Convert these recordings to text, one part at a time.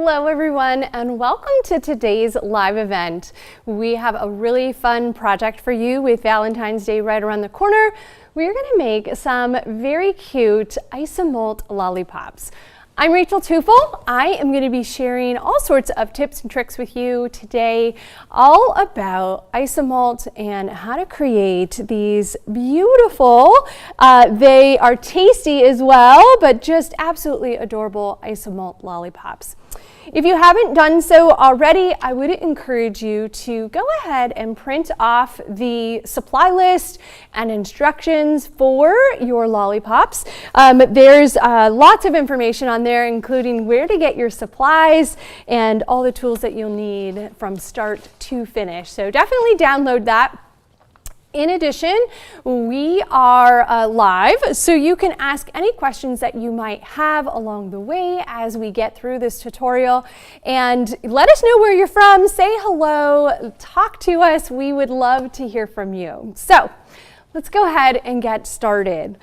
Hello everyone, and welcome to today's live event. We have a really fun project for you with Valentine's Day right around the corner. We're going to make some very cute Isomalt lollipops. I'm Rachel Tufel. I am going to be sharing all sorts of tips and tricks with you today, all about Isomalt and how to create these beautiful, they are tasty as well, but just absolutely adorable Isomalt lollipops. If you haven't done so already, I would encourage you to go ahead and print off the supply list and instructions for your lollipops. There's lots of information on there, including where to get your supplies and all the tools that you'll need from start to finish. So definitely download that. In addition, we are live, so you can ask any questions that you might have along the way as we get through this tutorial. And let us know where you're from, say hello, talk to us. We would love to hear from you. So let's go ahead and get started.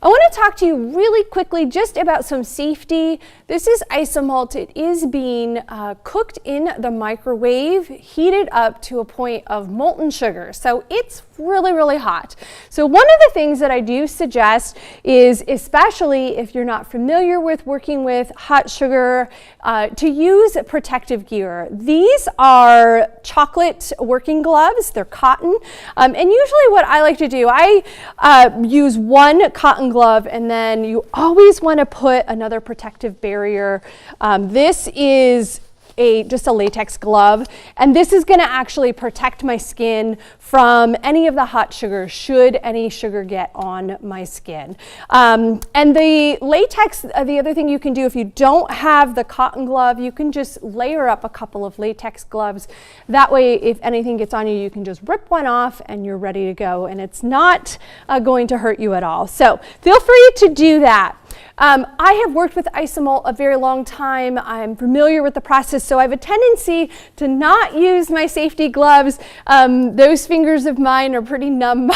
I want to talk to you really quickly just about some safety. This is Isomalt. It is being cooked in the microwave, heated up to a point of molten sugar. So it's really, really hot. So one of the things that I do suggest is, especially if you're not familiar with working with hot sugar, to use protective gear. These are chocolate working gloves. They're cotton. And usually what I like to do, I use one cotton glove, and then you always want to put another protective barrier. This is just a latex glove, and this is going to actually protect my skin from any of the hot sugar, should any sugar get on my skin. And the latex, the other thing you can do if you don't have the cotton glove, you can just layer up a couple of latex gloves. That way, if anything gets on you, you can just rip one off and you're ready to go, and it's not going to hurt you at all. So feel free to do that. I have worked with Isomalt a very long time. I'm familiar with the process, so I have a tendency to not use my safety gloves. Those fingers of mine are pretty numb.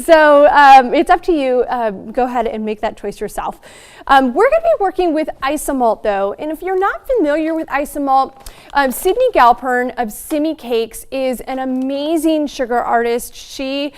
So it's up to you. Go ahead and make that choice yourself. We're going to be working with Isomalt though, and if you're not familiar with Isomalt, Sydney Galpern of Simmy Cakes is an amazing sugar artist. She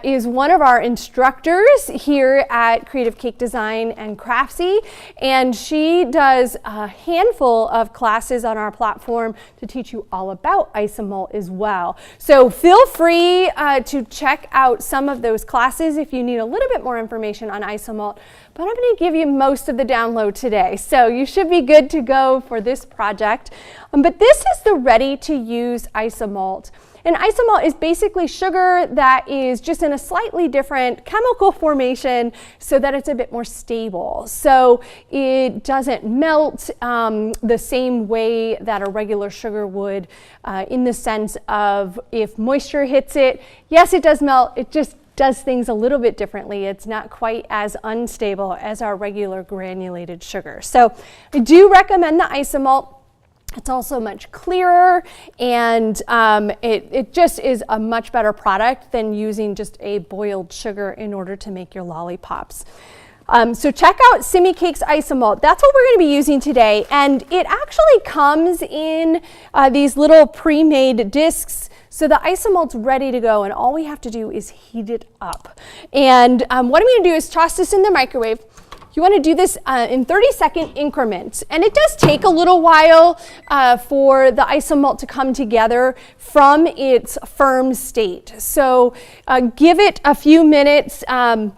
is one of our instructors here at Creative Cake Design and Craftsy, and she does a handful of classes on our platform to teach you all about Isomalt as well. So feel free to check out some of those classes if you need a little bit more information on Isomalt, but I'm going to give you most of the download today, so you should be good to go for this project. But this is the ready-to-use Isomalt. And Isomalt is basically sugar that is just in a slightly different chemical formation so that it's a bit more stable. So it doesn't melt the same way that a regular sugar would, in the sense of if moisture hits it, yes, it does melt, it just does things a little bit differently. It's not quite as unstable as our regular granulated sugar. So I do recommend the Isomalt. It's also much clearer, and it just is a much better product than using just a boiled sugar in order to make your lollipops. So check out Simmy Cakes Isomalt. That's what we're going to be using today, and it actually comes in these little pre-made discs. So the Isomalt's ready to go, and all we have to do is heat it up. And what I'm going to do is toss this in the microwave. You want to do this in 30-second increments, and it does take a little while for the Isomalt to come together from its firm state. So give it a few minutes. I'm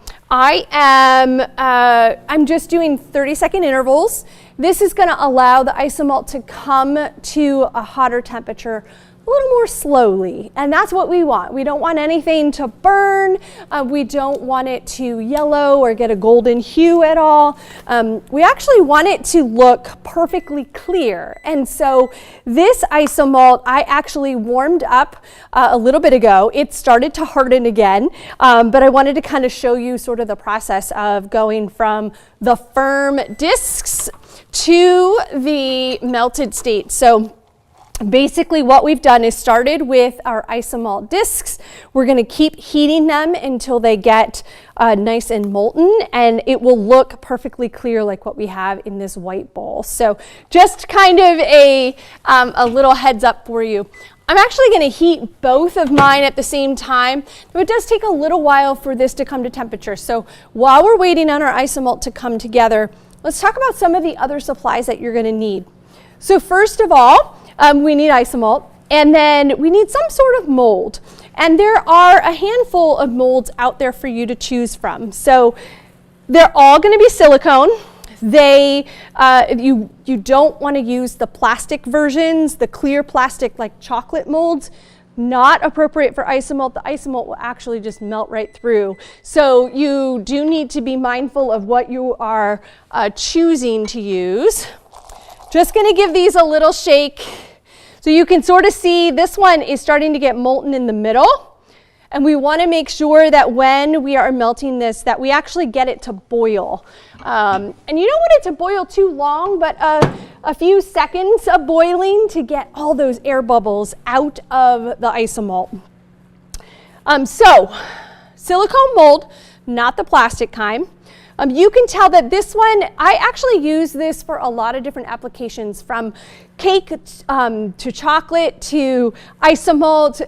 just doing 30-second intervals. This is going to allow the Isomalt to come to a hotter temperature a little more slowly, and that's what we want. We don't want anything to burn. We don't want it to yellow or get a golden hue at all. We actually want it to look perfectly clear, and so this Isomalt I actually warmed up a little bit ago. It started to harden again, but I wanted to kind of show you sort of the process of going from the firm discs to the melted state. So Basically what we've done is started with our Isomalt discs. We're going to keep heating them until they get nice and molten, and it will look perfectly clear like what we have in this white bowl. So just kind of a little heads up for you. I'm actually going to heat both of mine at the same time. It does take a little while for this to come to temperature. So while we're waiting on our Isomalt to come together, let's talk about some of the other supplies that you're going to need. So first of all, we need Isomalt, and then we need some sort of mold. And there are a handful of molds out there for you to choose from. So they're all going to be silicone. You don't want to use the plastic versions, the clear plastic like chocolate molds. Not appropriate for Isomalt. The Isomalt will actually just melt right through. So you do need to be mindful of what you are choosing to use. Just going to give these a little shake. So you can sort of see this one is starting to get molten in the middle. And we want to make sure that when we are melting this, that we actually get it to boil. And you don't want it to boil too long, but a few seconds of boiling to get all those air bubbles out of the Isomalt. So silicone mold, not the plastic kind. You can tell that this one, I actually use this for a lot of different applications, from cake to chocolate to Isomalt.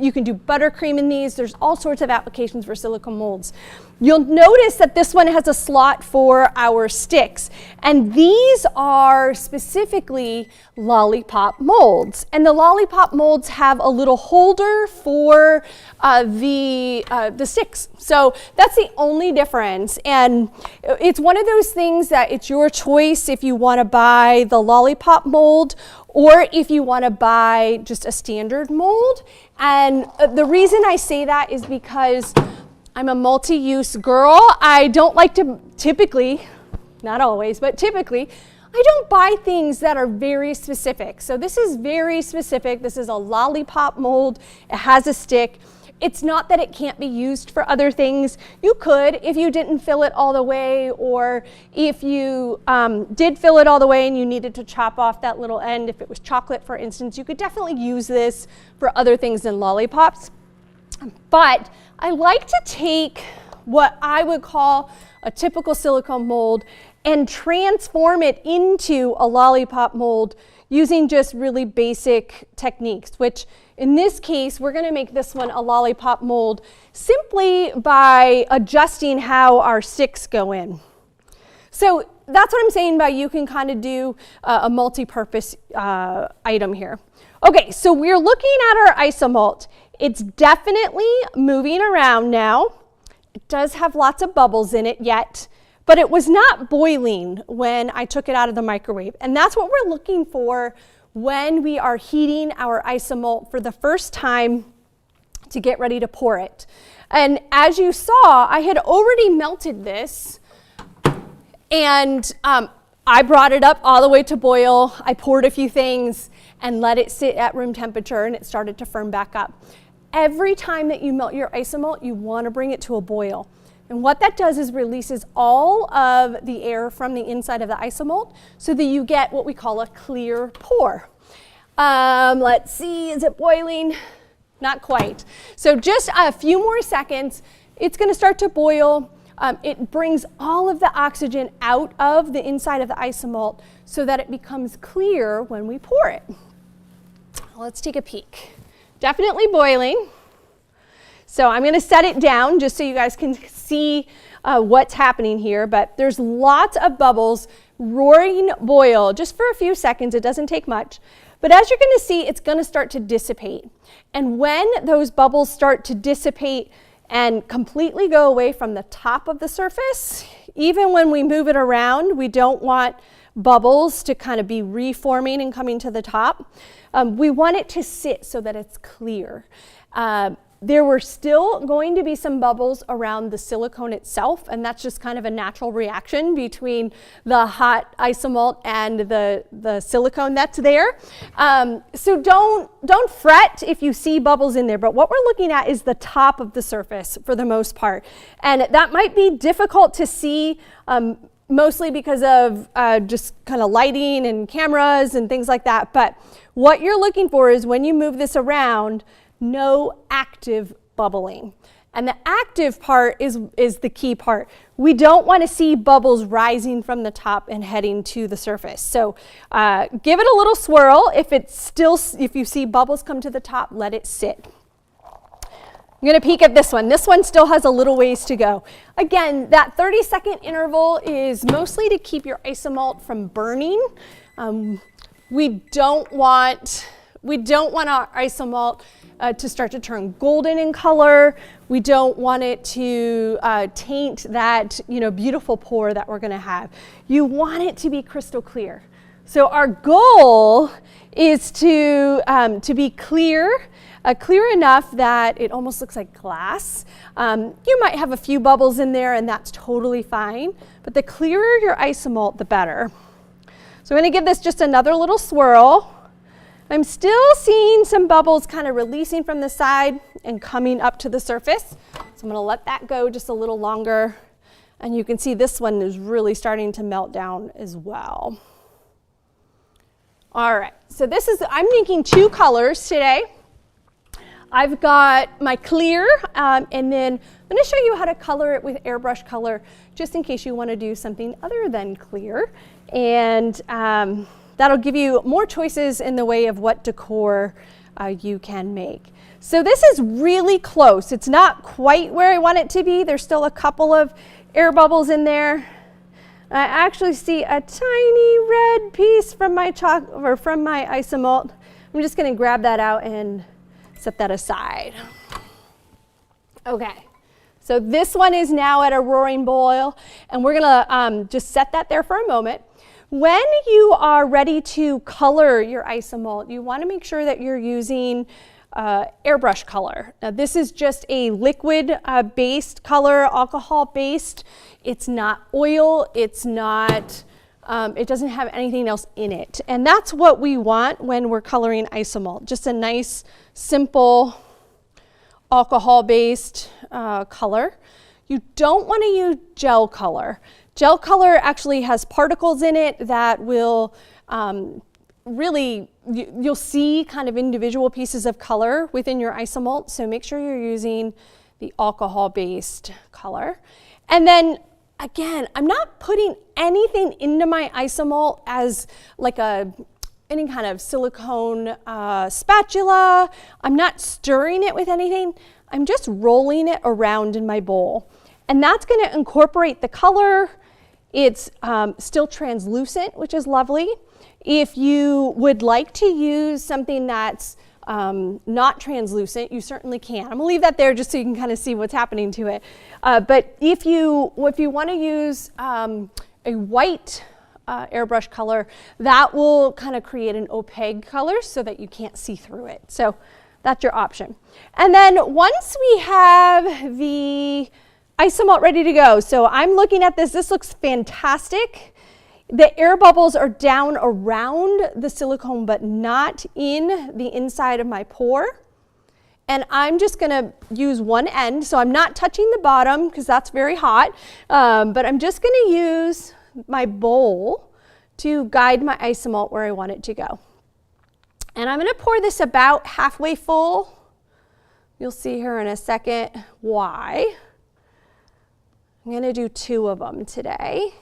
You can do buttercream in these. There's all sorts of applications for silicone molds. You'll notice that this one has a slot for our sticks, and these are specifically Lollipop molds. And the Lollipop molds have a little holder for the sticks. So that's the only difference. And it's one of those things that it's your choice if you want to buy the Lollipop mold or if you want to buy just a standard mold. And the reason I say that is because I'm a multi-use girl. I don't like to typically, not always, but typically, I don't buy things that are very specific. So this is very specific. This is a Lollipop mold. It has a stick. It's not that it can't be used for other things. You could if you didn't fill it all the way, or if you did fill it all the way and you needed to chop off that little end. If it was chocolate, for instance, you could definitely use this for other things than lollipops. But I like to take what I would call a typical silicone mold and transform it into a Lollipop mold using just really basic techniques, which in this case, we're going to make this one a Lollipop mold simply by adjusting how our sticks go in. So that's what I'm saying by you can kind of do a multi-purpose item here. Okay, so we're looking at our Isomalt. It's definitely moving around now. It does have lots of bubbles in it yet, but it was not boiling when I took it out of the microwave. And that's what we're looking for when we are heating our Isomalt for the first time to get ready to pour it. And as you saw, I had already melted this, and I brought it up all the way to boil. I poured a few things and let it sit at room temperature, and it started to firm back up. Every time that you melt your Isomalt, you want to bring it to a boil. And what that does is releases all of the air from the inside of the Isomalt so that you get what we call a clear pour. Let's see, is it boiling? Not quite. So just a few more seconds, it's going to start to boil. It brings all of the oxygen out of the inside of the Isomalt so that it becomes clear when we pour it. Let's take a peek. Definitely boiling. So I'm going to set it down just so you guys can see what's happening here, but there's lots of bubbles, roaring boil, just for a few seconds. It doesn't take much. But as you're going to see, it's going to start to dissipate. And when those bubbles start to dissipate and completely go away from the top of the surface, even when we move it around, we don't want bubbles to kind of be reforming and coming to the top. We want it to sit so that it's clear. There were still going to be some bubbles around the silicone itself, and that's just kind of a natural reaction between the hot Isomalt and the silicone that's there. So don't fret if you see bubbles in there, but what we're looking at is the top of the surface for the most part. And that might be difficult to see mostly because of just kind of lighting and cameras and things like that. But what you're looking for is when you move this around, no active bubbling. And the active part is the key part. We don't want to see bubbles rising from the top and heading to the surface. So give it a little swirl. If you see bubbles come to the top, let it sit. I'm going to peek at this one. This one still has a little ways to go. Again, that 30-second interval is mostly to keep your isomalt from burning. We don't want our isomalt to start to turn golden in color. We don't want it to taint that beautiful pour that we're going to have. You want it to be crystal clear. So our goal is to be clear. Clear enough that it almost looks like glass. You might have a few bubbles in there and that's totally fine, but the clearer your isomalt, the better. So I'm going to give this just another little swirl. I'm still seeing some bubbles kind of releasing from the side and coming up to the surface. So I'm going to let that go just a little longer. And you can see this one is really starting to melt down as well. All right, so I'm making 2 colors today. I've got my clear, and then I'm going to show you how to color it with airbrush color, just in case you want to do something other than clear. And that'll give you more choices in the way of what decor you can make. So this is really close. It's not quite where I want it to be. There's still a couple of air bubbles in there. I actually see a tiny red piece from my isomalt. I'm just going to grab that out and set that aside. Okay, so this one is now at a roaring boil, and we're gonna just set that there for a moment. When you are ready to color your isomalt, you want to make sure that you're using airbrush color. Now this is just a liquid based color, alcohol based. It's not oil, it's not it doesn't have anything else in it. And that's what we want when we're coloring isomalt. Just a nice, simple, alcohol-based color. You don't want to use gel color. Gel color actually has particles in it that will you'll see kind of individual pieces of color within your isomalt. So make sure you're using the alcohol-based color. And then again, I'm not putting anything into my isomalt as like any kind of silicone spatula. I'm not stirring it with anything. I'm just rolling it around in my bowl. And that's going to incorporate the color. It's still translucent, which is lovely. If you would like to use something that's not translucent, you certainly can. I'm gonna leave that there just so you can kind of see what's happening to it. But if you want to use a white airbrush color, that will kind of create an opaque color so that you can't see through it. So that's your option. And then once we have the isomalt ready to go, so I'm looking at this looks fantastic. The air bubbles are down around the silicone, but not in the inside of my pour. And I'm just gonna use one end, so I'm not touching the bottom because that's very hot, but I'm just gonna use my bowl to guide my isomalt where I want it to go. And I'm gonna pour this about halfway full. You'll see here in a second why. I'm gonna do 2 of them today.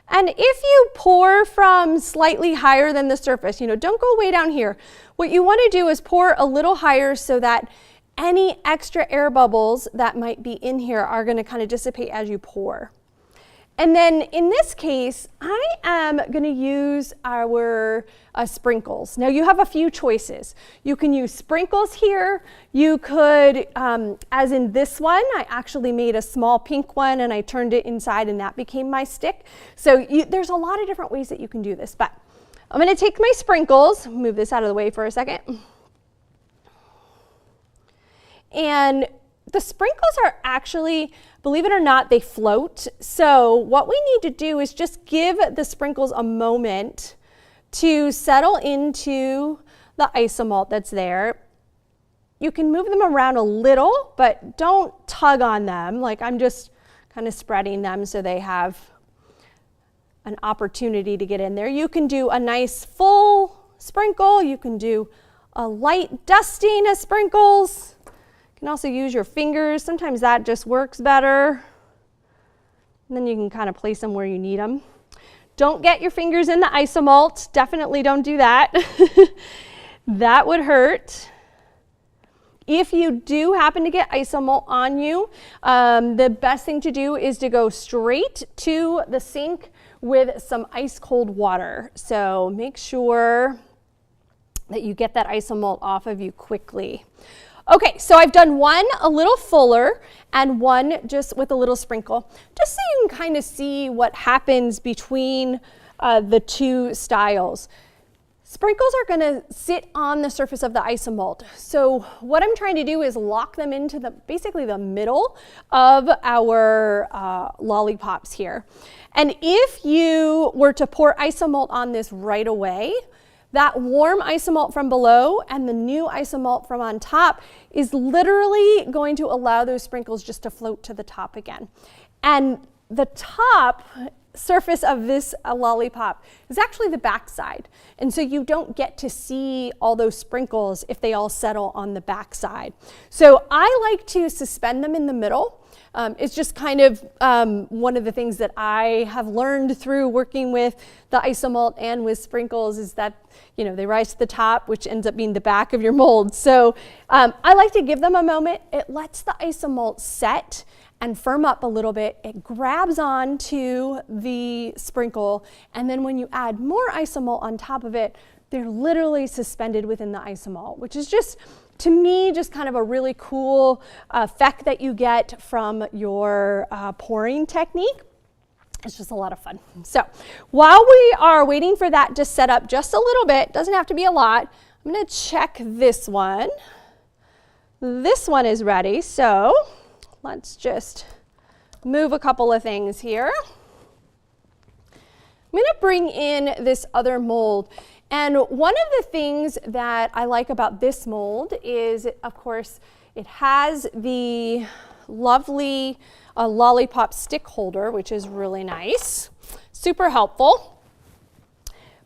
And if you pour from slightly higher than the surface, don't go way down here. What you want to do is pour a little higher so that any extra air bubbles that might be in here are going to kind of dissipate as you pour. And then in this case, I am going to use our sprinkles. Now you have a few choices. You can use sprinkles here. You could, as in this one, I actually made a small pink one and I turned it inside and that became my stick. So there's a lot of different ways that you can do this, but I'm going to take my sprinkles, move this out of the way for a second. And the sprinkles are actually, believe it or not, they float. So what we need to do is just give the sprinkles a moment to settle into the isomalt that's there. You can move them around a little, but don't tug on them. Like I'm just kind of spreading them so they have an opportunity to get in there. You can do a nice full sprinkle. You can do a light dusting of sprinkles. You can also use your fingers. Sometimes that just works better. And then you can kind of place them where you need them. Don't get your fingers in the Isomalt. Definitely don't do that. That would hurt. If you do happen to get Isomalt on you, the best thing to do is to go straight to the sink with some ice cold water. So make sure that you get that Isomalt off of you quickly. Okay, so I've done one a little fuller and one just with a little sprinkle, just so you can kind of see what happens between the two styles. Sprinkles are going to sit on the surface of the Isomalt. So what I'm trying to do is lock them into basically the middle of our lollipops here. And if you were to pour Isomalt on this right away, that warm Isomalt from below and the new Isomalt from on top is literally going to allow those sprinkles just to float to the top again. And the top surface of this lollipop is actually the back side. And so you don't get to see all those sprinkles if they all settle on the back side. So I like to suspend them in the middle. It's just kind of one of the things that I have learned through working with the Isomalt and with sprinkles is that, you know, they rise to the top, which ends up being the back of your mold. So I like to give them a moment. It lets the Isomalt set and firm up a little bit. It grabs onto the sprinkle, and then when you add more Isomalt on top of it, they're literally suspended within the Isomalt, which is just, to me, just kind of a really cool effect that you get from your pouring technique. It's just a lot of fun. So while we are waiting for that to set up just a little bit, doesn't have to be a lot, I'm going to check this one. This one is ready, so let's just move a couple of things here. I'm going to bring in this other mold. And one of the things that I like about this mold is, of course, it has the lovely lollipop stick holder, which is really nice, super helpful.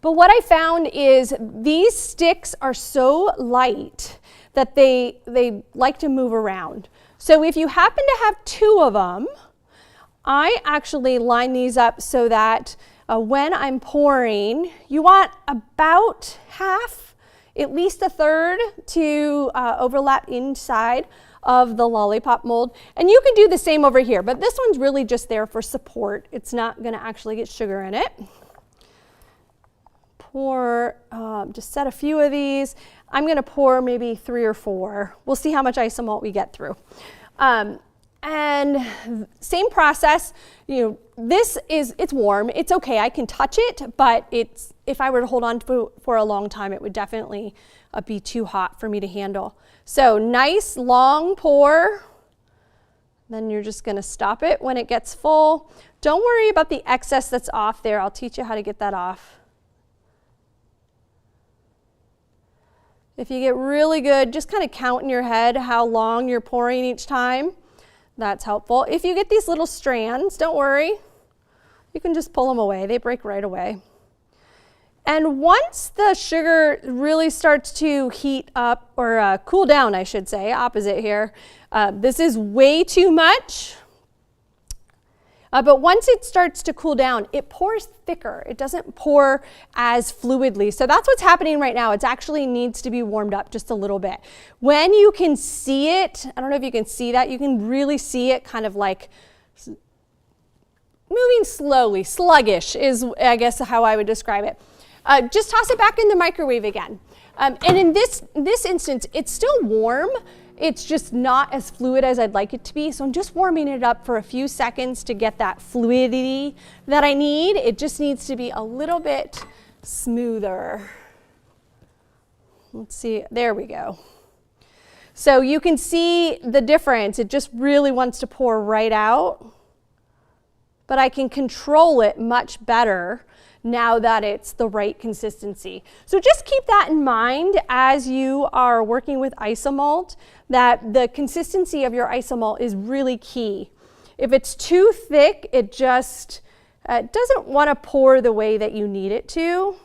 But what I found is these sticks are so light that they like to move around. So if you happen to have two of them, I actually line these up so that when I'm pouring, you want about half, at least a third, to overlap inside of the lollipop mold. And you can do the same over here, but this one's really just there for support. It's not going to actually get sugar in it. Pour, just set a few of these. I'm going to pour maybe 3 or 4. We'll see how much Isomalt we get through. And same process, you know, it's warm, it's okay, I can touch it, but if I were to hold on to it for a long time, it would definitely be too hot for me to handle. So nice long pour, then you're just gonna stop it when it gets full. Don't worry about the excess that's off there, I'll teach you how to get that off. If you get really good, just kind of count in your head how long you're pouring each time. That's helpful. If you get these little strands, don't worry. You can just pull them away. They break right away. And once the sugar really starts to heat up, or cool down, I should say, opposite here, this is way too much. But once it starts to cool down, it pours thicker. It doesn't pour as fluidly. So that's what's happening right now. It actually needs to be warmed up just a little bit. When you can see it, I don't know if you can see that, you can really see it kind of like moving slowly, sluggish is, I guess, how I would describe it. Just toss it back in the microwave again. And in this instance, it's still warm. It's just not as fluid as I'd like it to be. So I'm just warming it up for a few seconds to get that fluidity that I need. It just needs to be a little bit smoother. Let's see, there we go. So you can see the difference. It just really wants to pour right out. But I can control it much better now that it's the right consistency. So just keep that in mind as you are working with Isomalt, that the consistency of your Isomalt is really key. If it's too thick, it just It doesn't want to pour the way that you need it to.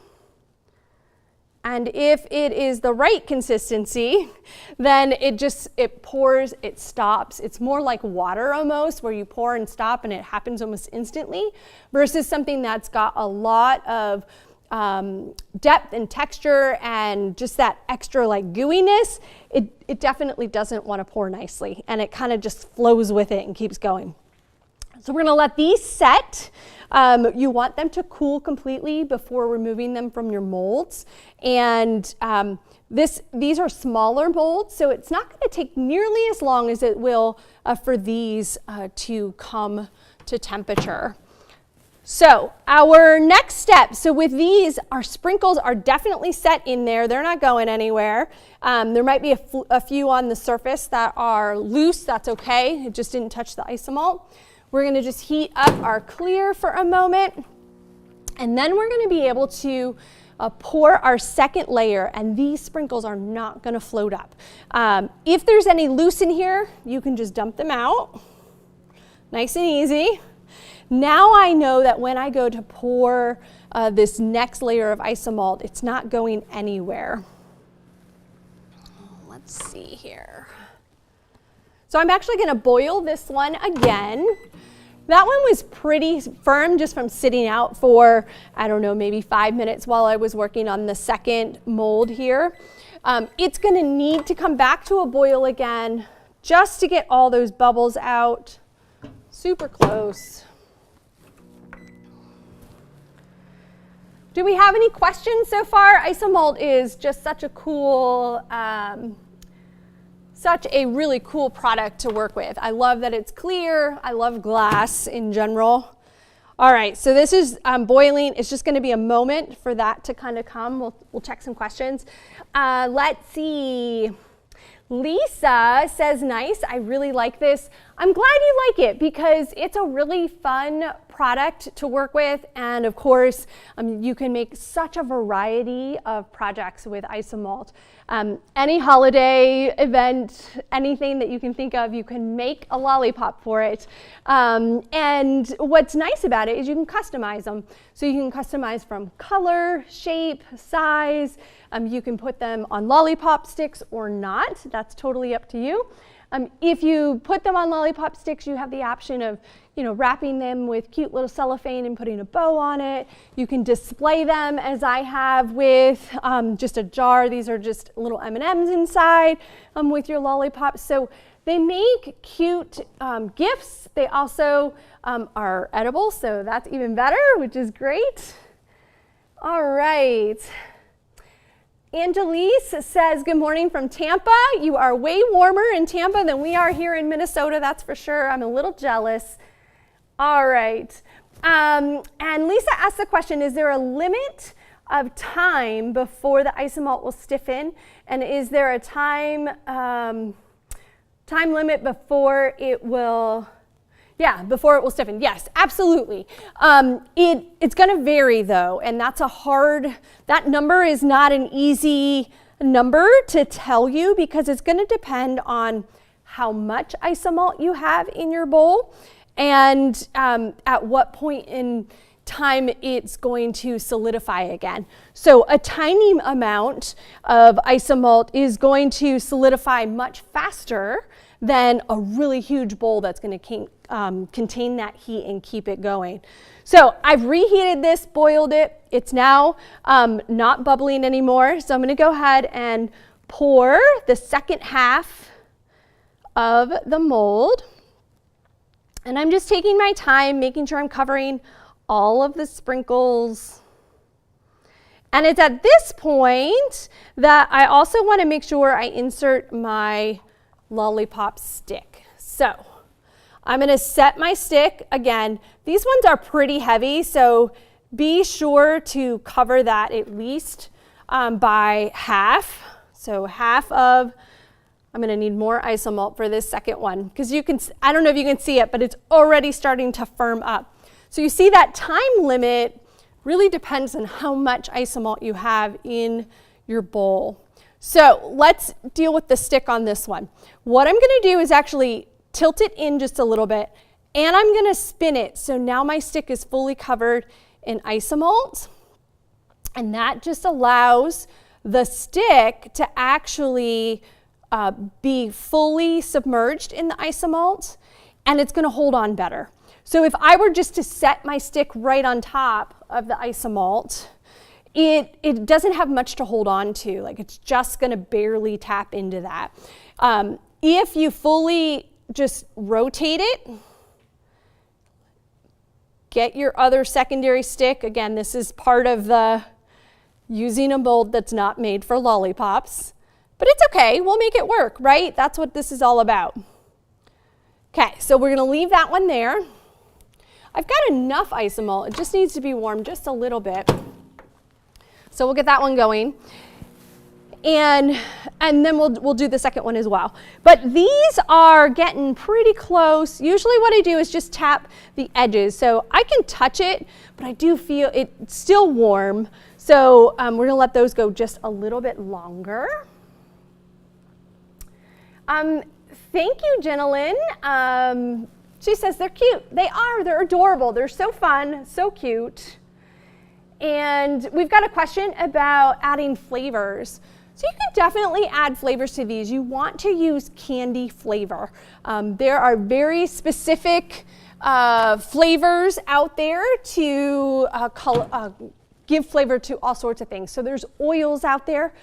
And if it is the right consistency, then it pours, it stops. It's more like water almost, where you pour and stop and it happens almost instantly, versus something that's got a lot of depth and texture and just that extra like gooiness. It definitely doesn't want to pour nicely, and it kind of just flows with it and keeps going. So we're gonna let these set. You want them to cool completely before removing them from your molds. And these are smaller molds, so it's not gonna take nearly as long as it will for these to come to temperature. So our next step, so with these, our sprinkles are definitely set in there. They're not going anywhere. There might be a few on the surface that are loose. That's okay. It just didn't touch the Isomalt. We're going to just heat up our clear for a moment, and then we're going to be able to pour our second layer, and these sprinkles are not going to float up. If there's any loose in here, you can just dump them out. Nice and easy. Now I know that when I go to pour this next layer of Isomalt, it's not going anywhere. Let's see here. So I'm actually going to boil this one again. That one was pretty firm just from sitting out for, I don't know, maybe 5 minutes while I was working on the second mold here. It's going to need to come back to a boil again just to get all those bubbles out. Super close. Do we have any questions so far? Isomalt is just such a cool, such a really cool product to work with. I love that it's clear. I love glass in general. All right, so this is boiling. It's just going to be a moment for that to kind of come. We'll check some questions. Let's see. Lisa says, nice, I really like this. I'm glad you like it because it's a really fun product to work with, and of course you can make such a variety of projects with Isomalt. Any holiday event, anything that you can think of, you can make a lollipop for it. And what's nice about it is you can customize them. So you can customize from color, shape, size. You can put them on lollipop sticks or not. That's totally up to you. If you put them on lollipop sticks, you have the option of, wrapping them with cute little cellophane and putting a bow on it. You can display them as I have with just a jar. These are just little M&Ms inside with your lollipops. So they make cute gifts. They also are edible, so that's even better, which is great. All right. Angelise says, good morning from Tampa. You are way warmer in Tampa than we are here in Minnesota, that's for sure. I'm a little jealous. All right. And Lisa asked the question, is there a limit of time before the Isomalt will stiffen? And is there a time limit before it will... Yeah, before it will stiffen. Yes, absolutely. It's going to vary though, and that number is not an easy number to tell you because it's going to depend on how much Isomalt you have in your bowl and at what point in time it's going to solidify again. So a tiny amount of Isomalt is going to solidify much faster than a really huge bowl that's going to contain that heat and keep it going. So I've reheated this, boiled it. It's now not bubbling anymore. So I'm going to go ahead and pour the second half of the mold. And I'm just taking my time, making sure I'm covering all of the sprinkles. And it's at this point that I also want to make sure I insert my lollipop stick. So I'm going to set my stick. Again, these ones are pretty heavy, so be sure to cover that at least by half. So half of, I'm going to need more Isomalt for this second one because you can, I don't know if you can see it, but it's already starting to firm up. So you see that time limit really depends on how much Isomalt you have in your bowl. So let's deal with the stick on this one. What I'm going to do is actually tilt it in just a little bit And I'm gonna spin it. So now my stick is fully covered in Isomalt. And that just allows the stick to actually be fully submerged in the Isomalt, and it's gonna hold on better. So if I were just to set my stick right on top of the Isomalt, it doesn't have much to hold on to. Like, it's just gonna barely tap into that. If you fully just rotate it, get your other secondary stick. Again, this is part of the using a mold that's not made for lollipops, but it's okay, we'll make it work, right? That's what this is all about. Okay, so we're gonna leave that one there. I've got enough Isomalt, it just needs to be warmed just a little bit. So we'll get that one going. And then we'll do the second one as well. But these are getting pretty close. Usually what I do is just tap the edges. So I can touch it, but I do feel it's still warm. So we're gonna let those go just a little bit longer. Thank you, Jenilyn. She says they're cute. They are, they're adorable. They're so fun, so cute. And we've got a question about adding flavors. So you can definitely add flavors to these. You want to use candy flavor. There are very specific flavors out there to give flavor to all sorts of things. So there's oils out there.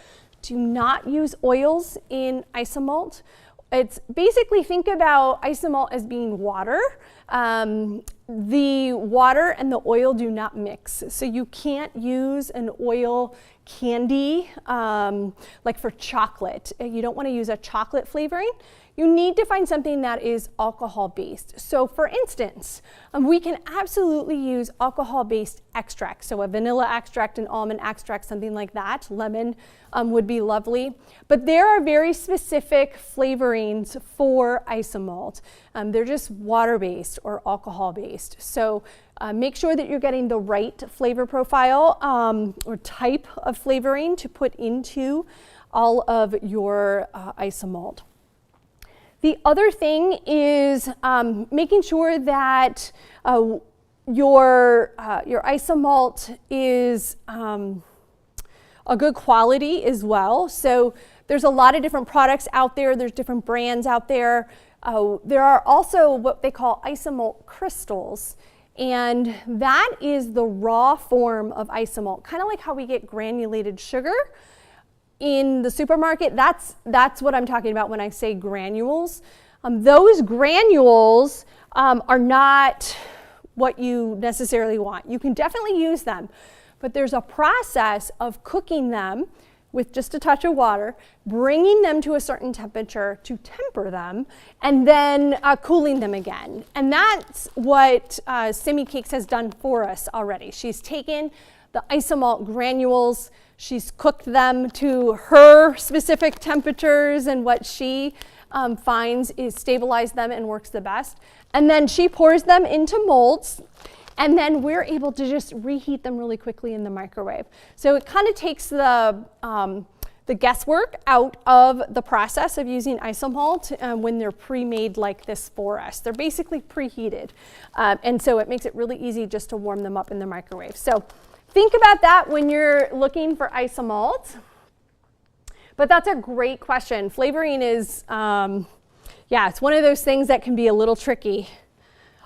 Do not use oils in Isomalt. It's basically, think about Isomalt as being water. The water and the oil do not mix. So you can't use an oil candy like for chocolate. You don't want to use a chocolate flavoring. You need to find something that is alcohol-based. So for instance, we can absolutely use alcohol-based extract. So a vanilla extract, an almond extract, something like that. Lemon would be lovely. But there are very specific flavorings for Isomalt. They're just water-based or alcohol-based. So make sure that you're getting the right flavor profile or type of flavoring to put into all of your Isomalt. The other thing is making sure that your Isomalt is a good quality as well. So there's a lot of different products out there. There's different brands out there. There are also what they call Isomalt crystals. And that is the raw form of Isomalt, kind of like how we get granulated sugar in the supermarket. That's what I'm talking about when I say granules. Those granules are not what you necessarily want. You can definitely use them, but there's a process of cooking them with just a touch of water, bringing them to a certain temperature to temper them, and then cooling them again. And that's what Simi Cakes has done for us already. She's taken the Isomalt granules, she's cooked them to her specific temperatures and what she finds is stabilize them and works the best. And then she pours them into molds, and then we're able to just reheat them really quickly in the microwave. So it kind of takes the guesswork out of the process of using Isomalt when they're pre-made like this for us. They're basically preheated. And so it makes it really easy just to warm them up in the microwave. So think about that when you're looking for Isomalt. But that's a great question. Flavoring is, yeah, it's one of those things that can be a little tricky.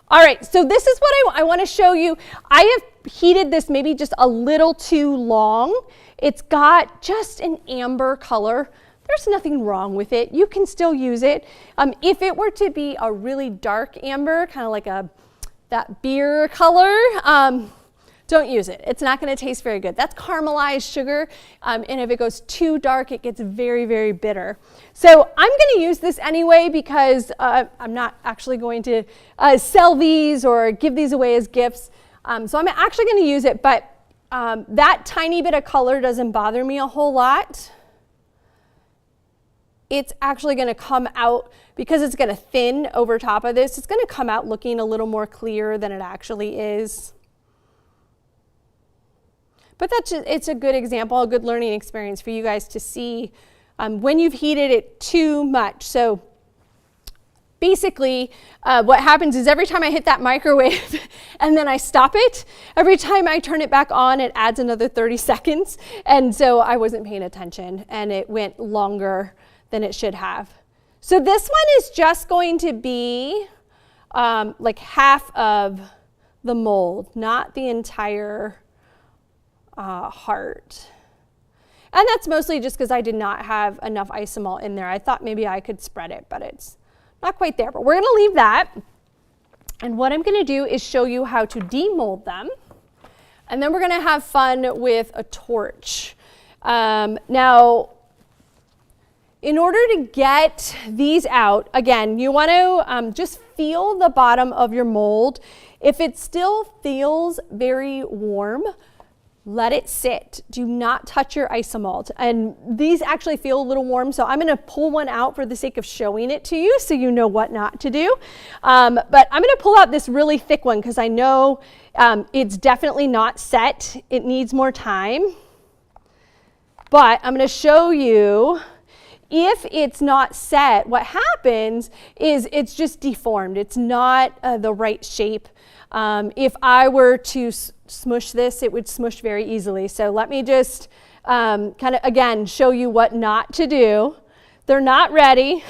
All right, so this is what I want to show you. I have heated this maybe just a little too long. It's got just an amber color. There's nothing wrong with it. You can still use it. If it were to be a really dark amber, kind of like that beer color, don't use it. It's not going to taste very good. That's caramelized sugar, and if it goes too dark, it gets very, very bitter. So I'm going to use this anyway because I'm not actually going to sell these or give these away as gifts. So I'm actually going to use it, but that tiny bit of color doesn't bother me a whole lot. It's actually going to come out, because it's going to thin over top of this, it's going to come out looking a little more clear than it actually is. But it's a good example, a good learning experience for you guys to see when you've heated it too much. So basically, what happens is every time I hit that microwave and then I stop it, every time I turn it back on, it adds another 30 seconds. And so I wasn't paying attention and it went longer than it should have. So this one is just going to be like half of the mold, not the entire heart. And that's mostly just because I did not have enough Isomalt in there. I thought maybe I could spread it, but it's not quite there. But we're going to leave that. And what I'm going to do is show you how to demold them. And then we're going to have fun with a torch. Now, in order to get these out, again, you want to just feel the bottom of your mold. If it still feels very warm, let it sit. Do not touch your Isomalt. And these actually feel a little warm, so I'm going to pull one out for the sake of showing it to you so you know what not to do. But I'm going to pull out this really thick one because I know it's definitely not set. It needs more time. But I'm going to show you if it's not set, what happens is it's just deformed. It's not the right shape. If I were to smush this, it would smush very easily. So let me just kind of, again, show you what not to do. They're not ready.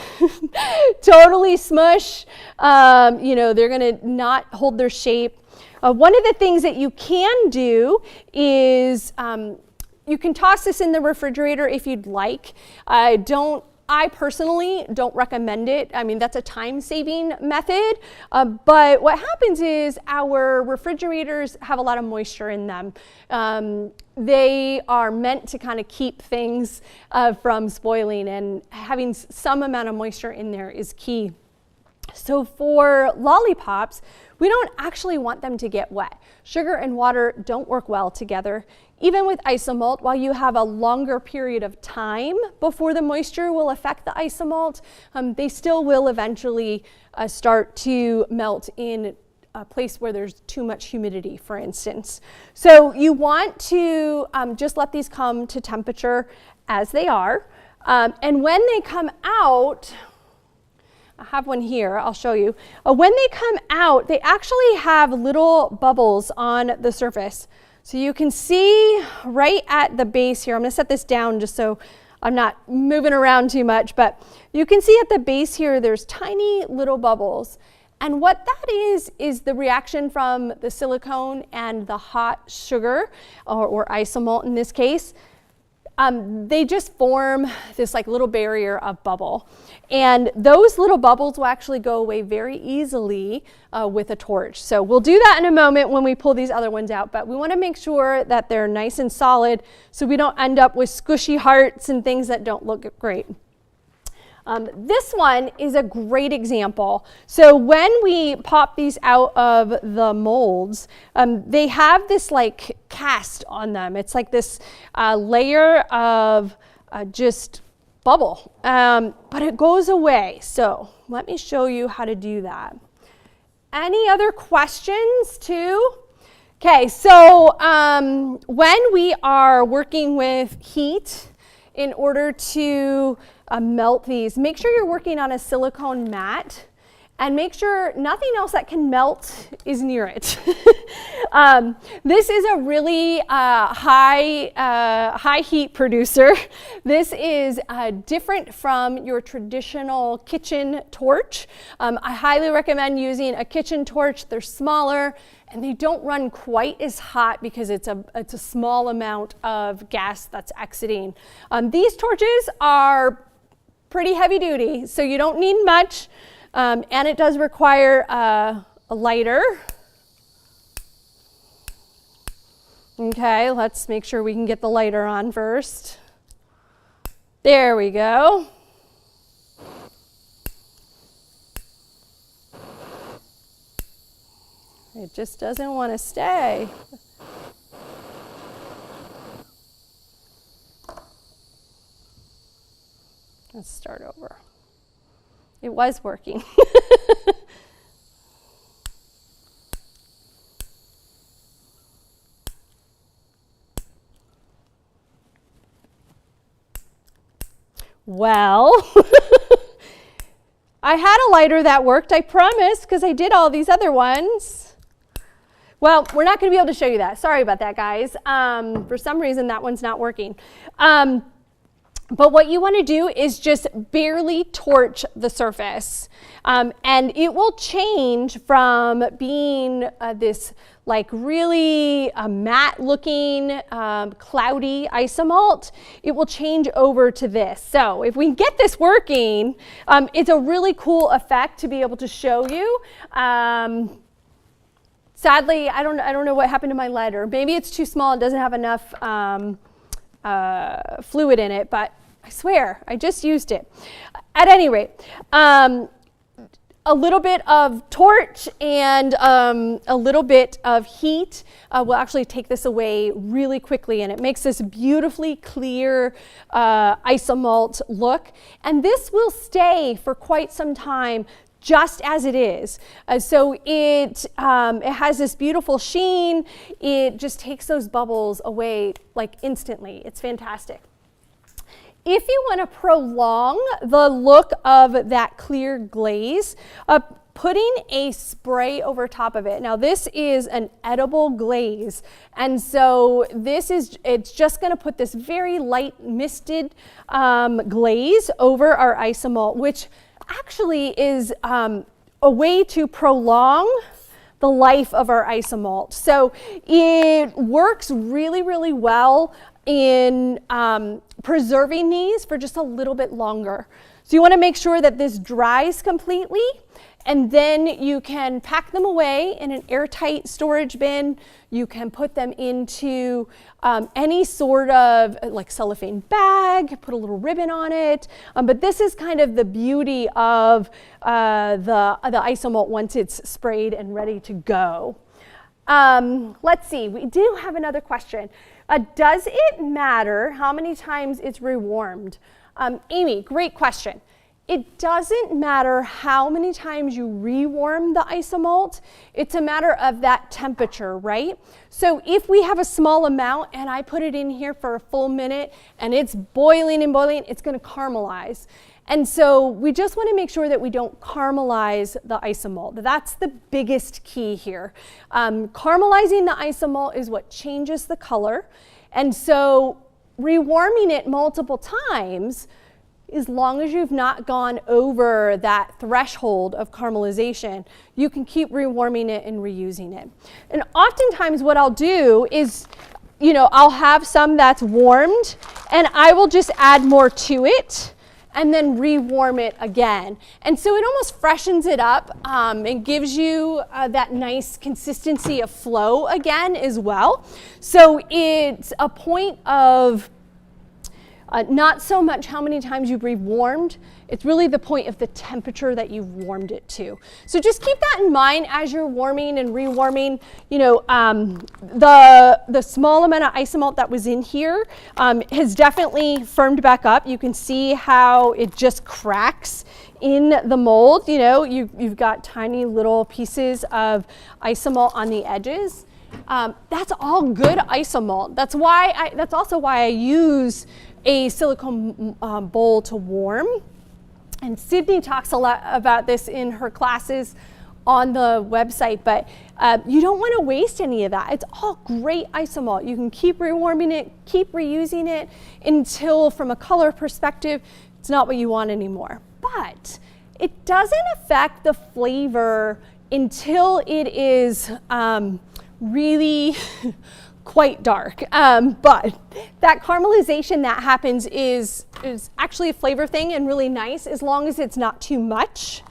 Totally smush. They're going to not hold their shape. One of the things that you can do is you can toss this in the refrigerator if you'd like. I personally don't recommend it. I mean, that's a time-saving method, but what happens is our refrigerators have a lot of moisture in them. They are meant to kind of keep things from spoiling, and having some amount of moisture in there is key. So for lollipops, we don't actually want them to get wet. Sugar and water don't work well together. Even with Isomalt, while you have a longer period of time before the moisture will affect the Isomalt, they still will eventually start to melt in a place where there's too much humidity, for instance. So you want to just let these come to temperature as they are. And when they come out, I have one here, I'll show you. When they come out, they actually have little bubbles on the surface. So you can see right at the base here, I'm going to set this down just so I'm not moving around too much, but you can see at the base here, there's tiny little bubbles. And what that is the reaction from the silicone and the hot sugar, or Isomalt in this case. They just form this like little barrier of bubble. And those little bubbles will actually go away very easily with a torch. So we'll do that in a moment when we pull these other ones out, but we want to make sure that they're nice and solid so we don't end up with squishy hearts and things that don't look great. This one is a great example. So when we pop these out of the molds, they have this like cast on them. It's like this layer of just bubble, but it goes away. So let me show you how to do that. Any other questions too? Okay, so when we are working with heat, in order to melt these, make sure you're working on a silicone mat and make sure nothing else that can melt is near it. This is a really high heat producer. This is different from your traditional kitchen torch. I highly recommend using a kitchen torch. They're smaller and they don't run quite as hot because it's a small amount of gas that's exiting. These torches are pretty heavy duty, so you don't need much, and it does require a lighter. Okay, let's make sure we can get the lighter on first. There we go. It just doesn't want to stay. Let's start over. It was working. Well, I had a lighter that worked, I promise, because I did all these other ones. Well, we're not going to be able to show you that. Sorry about that, guys. For some reason, that one's not working. But what you want to do is just barely torch the surface. And it will change from being this like really matte looking, cloudy isomalt. It will change over to this. So if we can get this working, it's a really cool effect to be able to show you. Sadly, I don't know what happened to my lighter. Maybe it's too small and doesn't have enough fluid in it, but I swear, I just used it. At any rate, a little bit of torch and a little bit of heat will actually take this away really quickly, and it makes this beautifully clear isomalt look. And this will stay for quite some time just as it is. So it has this beautiful sheen. It just takes those bubbles away like instantly. It's fantastic. If you want to prolong the look of that clear glaze, putting a spray over top of it. Now this is an edible glaze, and so it's just going to put this very light misted glaze over our isomalt, which actually is a way to prolong the life of our isomalt. So it works really, really well in preserving these for just a little bit longer. So you want to make sure that this dries completely, and then you can pack them away in an airtight storage bin. You can put them into any sort of like cellophane bag, put a little ribbon on it. But this is kind of the beauty of the isomalt once it's sprayed and ready to go. Let's see, we do have another question. Does it matter how many times it's rewarmed? Amy, great question. It doesn't matter how many times you rewarm the isomalt. It's a matter of that temperature, right? So if we have a small amount and I put it in here for a full minute and it's boiling and boiling, it's going to caramelize. And so we just want to make sure that we don't caramelize the isomalt. That's the biggest key here. Caramelizing the isomalt is what changes the color. And so rewarming it multiple times, as long as you've not gone over that threshold of caramelization, you can keep rewarming it and reusing it. And oftentimes what I'll do is, I'll have some that's warmed and I will just add more to it and then rewarm it again. And so it almost freshens it up and gives you that nice consistency of flow again as well. So it's a point of not so much how many times you've rewarmed, it's really the point of the temperature that you've warmed it to. So just keep that in mind as you're warming and rewarming. The small amount of isomalt that was in here has definitely firmed back up. You can see how it just cracks in the mold. You've got tiny little pieces of isomalt on the edges. That's all good isomalt. That's also why I use a silicone bowl to warm. And Sydney talks a lot about this in her classes on the website, but you don't want to waste any of that. It's all great isomalt. You can keep rewarming it, keep reusing it until, from a color perspective, it's not what you want anymore. But it doesn't affect the flavor until it is really quite dark. But that caramelization that happens is actually a flavor thing and really nice as long as it's not too much.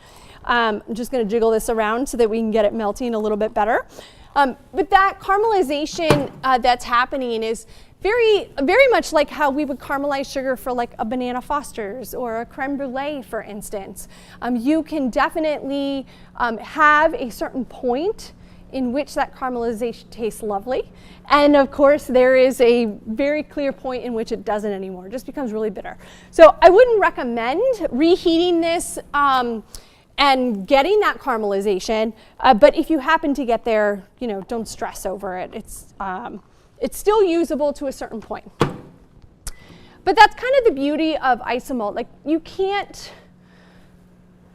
I'm just going to jiggle this around so that we can get it melting a little bit better. But that caramelization that's happening is very, very much like how we would caramelize sugar for like a banana Foster's or a creme brulee, for instance. You can definitely have a certain point in which that caramelization tastes lovely. And of course, there is a very clear point in which it doesn't anymore. It just becomes really bitter. So I wouldn't recommend reheating this and getting that caramelization. But if you happen to get there, don't stress over it. It's still usable to a certain point. But that's kind of the beauty of isomalt. Like, you can't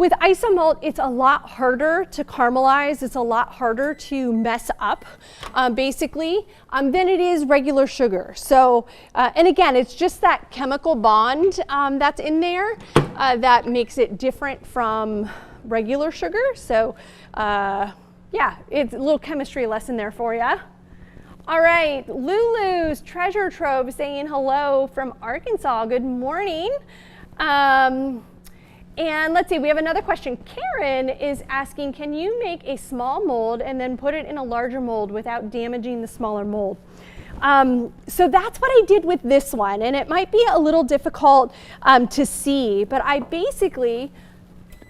With Isomalt, it's a lot harder to caramelize. It's a lot harder to mess up, basically, than it is regular sugar. So, and again, it's just that chemical bond that's in there that makes it different from regular sugar. So, yeah, it's a little chemistry lesson there for you. All right, Lulu's Treasure Trove saying hello from Arkansas. Good morning. And let's see, we have another question. Karen is asking, can you make a small mold and then put it in a larger mold without damaging the smaller mold? So that's what I did with this one, and it might be a little difficult to see, but I basically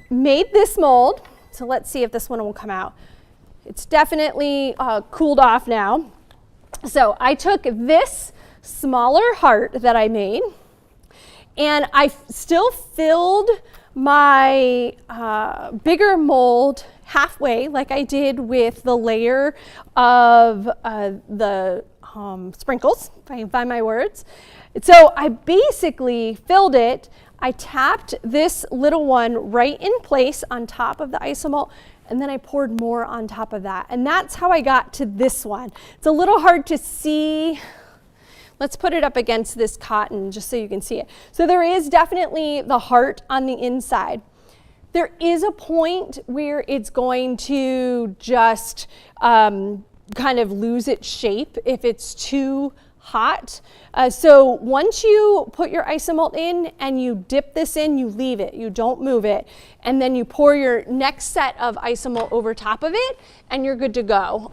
made this mold. So let's see if this one will come out. It's definitely cooled off now. So I took this smaller heart that I made, and I still filled my bigger mold halfway, like I did with the layer of the sprinkles, if I can find my words. So I basically filled it. I tapped this little one right in place on top of the Isomalt, and then I poured more on top of that. And that's how I got to this one. It's a little hard to see. Let's put it up against this cotton just so you can see it. So there is definitely the heart on the inside. There is a point where it's going to just kind of lose its shape if it's too hot. So once you put your Isomalt in and you dip this in, you leave it, you don't move it, and then you pour your next set of Isomalt over top of it, and you're good to go.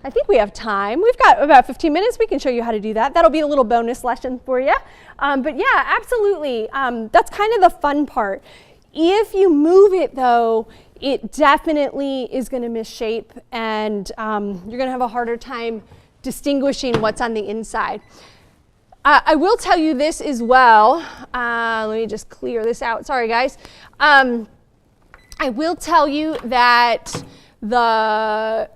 I think we have time. We've got about 15 minutes. We can show you how to do that. That'll be a little bonus lesson for you. But yeah, absolutely. That's kind of the fun part. If you move it though, it definitely is going to misshape, and you're going to have a harder time distinguishing what's on the inside. I will tell you this as well. Let me just clear this out. Sorry, guys. I will tell you that the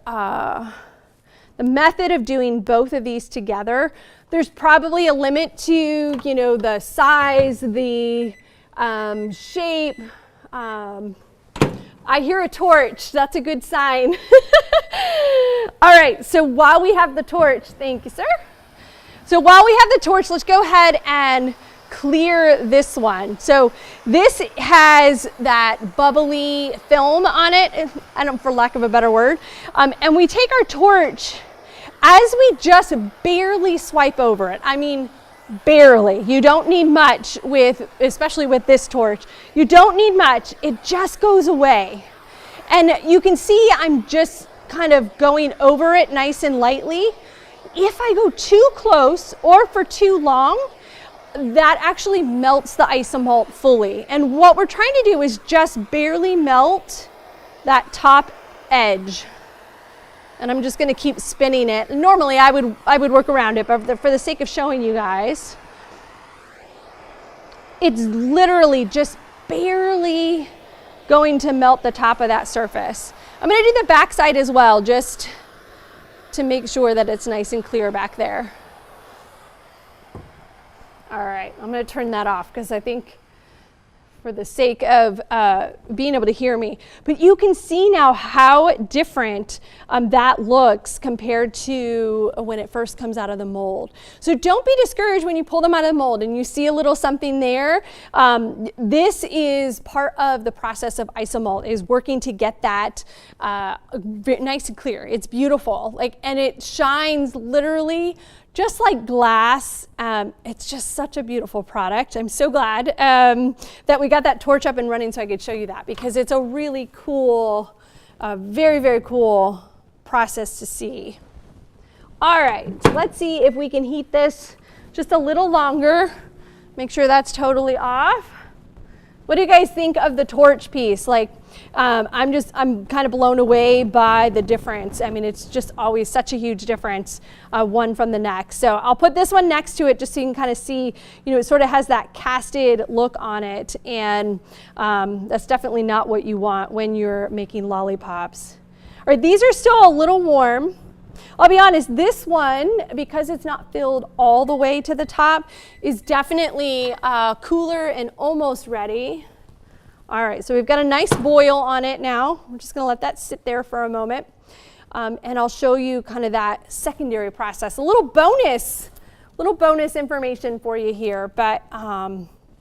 method of doing both of these together, there's probably a limit to, you know, the size, the shape. I hear a torch. That's a good sign. All right, so while we have the torch, thank you, sir. So while we have the torch, let's go ahead and clear this one. So this has that bubbly film on it, for lack of a better word. And we take our torch as we just barely swipe over it. I mean, barely. You don't need much especially with this torch. You don't need much. It just goes away. And you can see I'm just kind of going over it nice and lightly. If I go too close or for too long, that actually melts the Isomalt fully. And what we're trying to do is just barely melt that top edge. And I'm just going to keep spinning it. Normally I would work around it, but for the sake of showing you guys, it's literally just barely going to melt the top of that surface. I'm going to do the back side as well, just to make sure that it's nice and clear back there. All right, I'm going to turn that off because I think for the sake of being able to hear me. But you can see now how different that looks compared to when it first comes out of the mold. So don't be discouraged when you pull them out of the mold and you see a little something there. This is part of the process of Isomalt, is working to get that nice and clear. It's beautiful, and it shines literally just like glass. It's just such a beautiful product. I'm so glad that we got that torch up and running so I could show you that, because it's a really cool, very, very cool process to see. All right, so let's see if we can heat this just a little longer. Make sure that's totally off. What do you guys think of the torch piece? I'm kind of blown away by the difference. I mean, it's just always such a huge difference, one from the next. So I'll put this one next to it just so you can kind of see, it sort of has that casted look on it. And that's definitely not what you want when you're making lollipops. All right, these are still a little warm. I'll be honest, this one, because it's not filled all the way to the top, is definitely cooler and almost ready. All right, so we've got a nice boil on it now. We're just gonna let that sit there for a moment. And I'll show you kind of that secondary process. A little bonus information for you here, but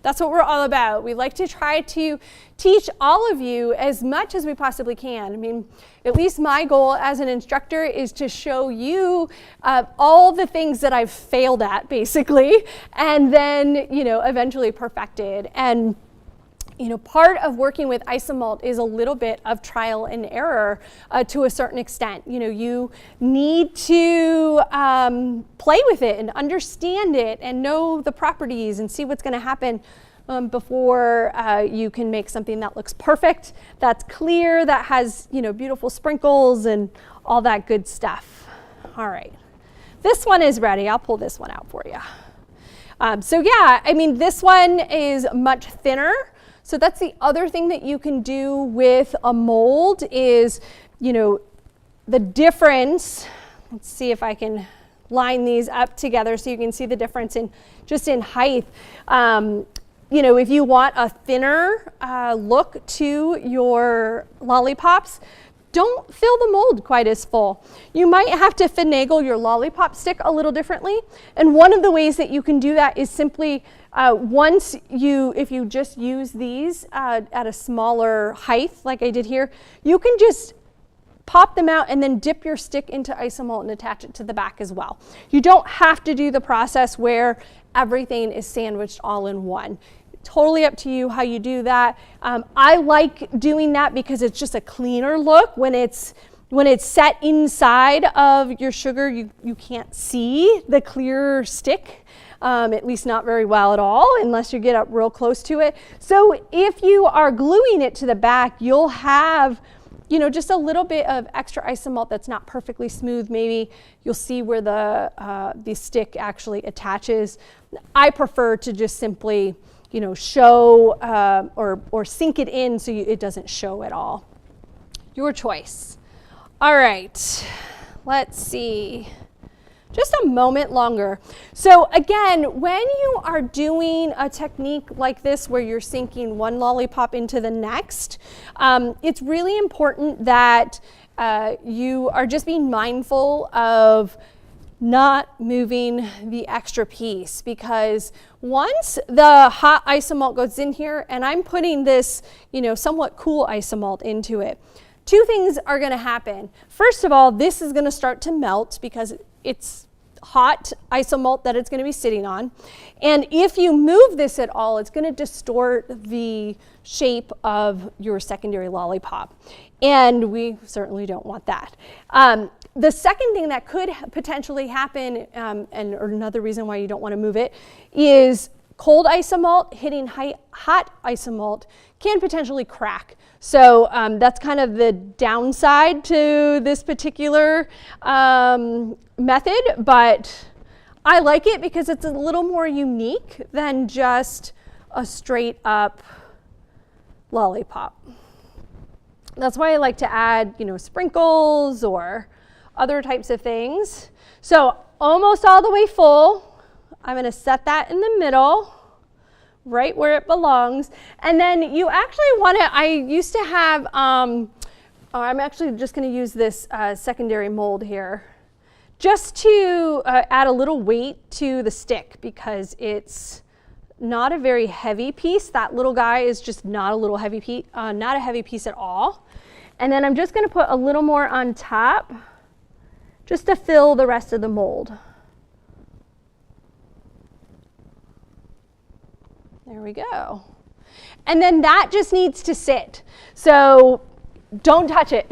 that's what we're all about. We like to try to teach all of you as much as we possibly can. I mean, at least my goal as an instructor is to show you all the things that I've failed at, basically, and then, you know, eventually perfected. And you know, part of working with Isomalt is a little bit of trial and error to a certain extent. You know, you need to play with it and understand it and know the properties and see what's going to happen before you can make something that looks perfect, that's clear, that has, you know, beautiful sprinkles and all that good stuff. All right, this one is ready. I'll pull this one out for you. So yeah, I mean, this one is much thinner. So that's the other thing that you can do with a mold is, you know, the difference. Let's see if I can line these up together so you can see the difference in just in height. You know, if you want a thinner look to your lollipops, don't fill the mold quite as full. You might have to finagle your lollipop stick a little differently. And one of the ways that you can do that is simply if you just use these at a smaller height, like I did here, you can just pop them out and then dip your stick into Isomalt and attach it to the back as well. You don't have to do the process where everything is sandwiched all in one. Totally up to you how you do that. I like doing that because it's just a cleaner look. When it's set inside of your sugar, you can't see the clear stick. At least not very well at all, unless you get up real close to it. So if you are gluing it to the back, you'll have, you know, just a little bit of extra Isomalt that's not perfectly smooth. Maybe you'll see where the stick actually attaches. I prefer to just simply, you know, show or sink it in so it doesn't show at all. Your choice. All right, let's see. Just a moment longer. So again, when you are doing a technique like this where you're sinking one lollipop into the next, it's really important that you are just being mindful of not moving the extra piece, because once the hot Isomalt goes in here, and I'm putting this, you know, somewhat cool Isomalt into it, two things are going to happen. First of all, this is going to start to melt because it's hot Isomalt that it's going to be sitting on. And if you move this at all, it's going to distort the shape of your secondary lollipop. And we certainly don't want that. The second thing that could potentially happen, or another reason why you don't want to move it, is cold Isomalt hitting hot Isomalt can potentially crack. So that's kind of the downside to this particular method, but I like it because it's a little more unique than just a straight up lollipop. That's why I like to add, you know, sprinkles or other types of things. So almost all the way full. I'm going to set that in the middle, right where it belongs. And then you actually want to, I used to have, I'm actually just going to use this secondary mold here just to add a little weight to the stick, because it's not a very heavy piece. That little guy is just not a heavy piece at all. And then I'm just going to put a little more on top just to fill the rest of the mold. There we go. And then that just needs to sit. So don't touch it.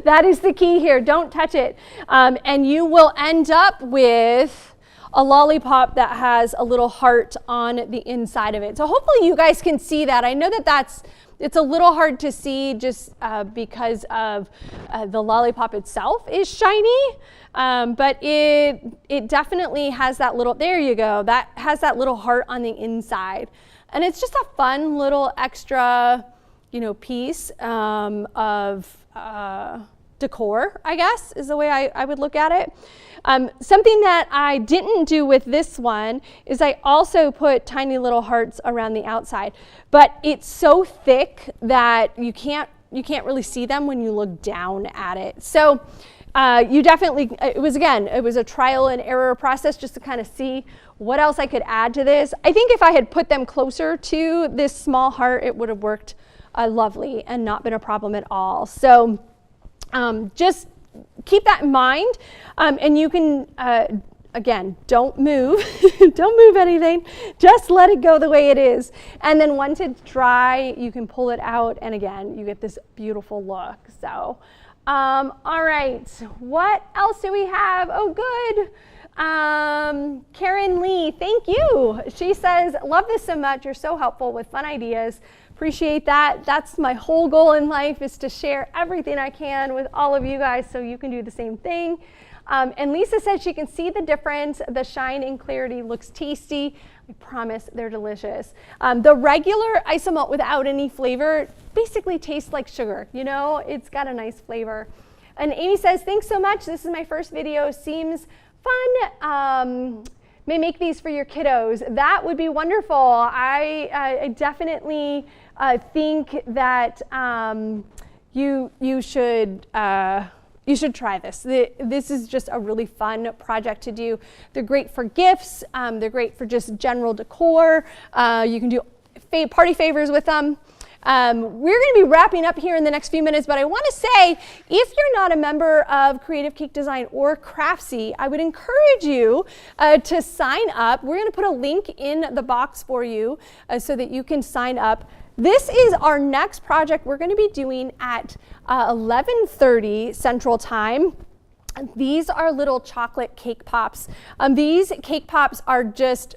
That is the key here. Don't touch it. And you will end up with a lollipop that has a little heart on the inside of it. So hopefully you guys can see that. I know that it's a little hard to see just because of the lollipop itself is shiny, but it definitely has that little, there you go, that has that little heart on the inside. And it's just a fun little extra, you know, piece of decor, I guess, is the way I would look at it. Something that I didn't do with this one is I also put tiny little hearts around the outside, but it's so thick that you can't really see them when you look down at it. So you definitely, it was a trial and error process just to kind of see what else I could add to this. I think if I had put them closer to this small heart, it would have worked lovely and not been a problem at all. So just keep that in mind, and you can, again, don't move, don't move anything, just let it go the way it is. And then once it's dry, you can pull it out, and again, you get this beautiful look. So, all right, what else do we have? Oh, good. Karen Lee, thank you. She says, love this so much. You're so helpful with fun ideas. Appreciate that. That's my whole goal in life, is to share everything I can with all of you guys so you can do the same thing. And Lisa said she can see the difference. The shine and clarity looks tasty. I promise they're delicious. The regular Isomalt without any flavor basically tastes like sugar. You know, it's got a nice flavor. And Amy says, thanks so much. This is my first video. Seems fun. May make these for your kiddos. That would be wonderful. I definitely think that you should try this. This is just a really fun project to do. They're great for gifts. They're great for just general decor. You can do party favors with them. We're going to be wrapping up here in the next few minutes, but I want to say, if you're not a member of Creative Cake Design or Craftsy, I would encourage you to sign up. We're going to put a link in the box for you so that you can sign up. This is our next project we're going to be doing at 11:30 Central Time. These are little chocolate cake pops. These cake pops are just,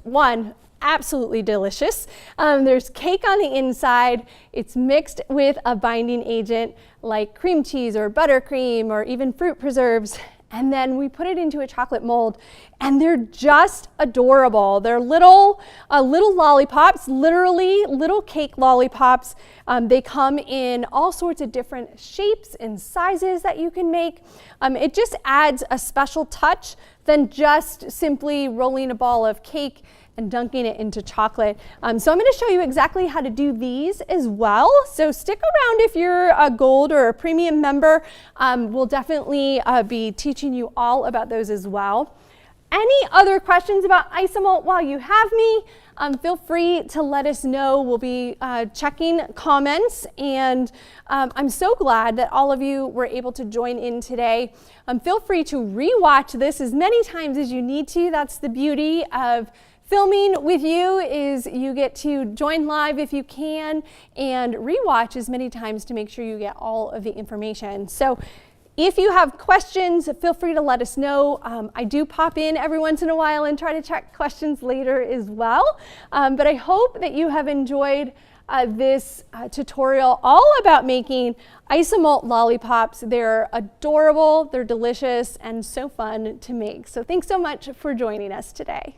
absolutely delicious. There's cake on the inside. It's mixed with a binding agent like cream cheese or buttercream or even fruit preserves. And then we put it into a chocolate mold, and they're just adorable. They're little lollipops, literally little cake lollipops. They come in all sorts of different shapes and sizes that you can make. It just adds a special touch than just simply rolling a ball of cake and dunking it into chocolate. So I'm going to show you exactly how to do these as well. So stick around if you're a gold or a premium member. We'll definitely be teaching you all about those as well. Any other questions about Isomalt while you have me? Feel free to let us know. We'll be checking comments, and I'm so glad that all of you were able to join in today. Feel free to rewatch this as many times as you need to. That's the beauty of filming with you, is you get to join live if you can and rewatch as many times to make sure you get all of the information. So if you have questions, feel free to let us know. I do pop in every once in a while and try to check questions later as well. But I hope that you have enjoyed this tutorial all about making Isomalt lollipops. They're adorable, they're delicious, and so fun to make. So thanks so much for joining us today.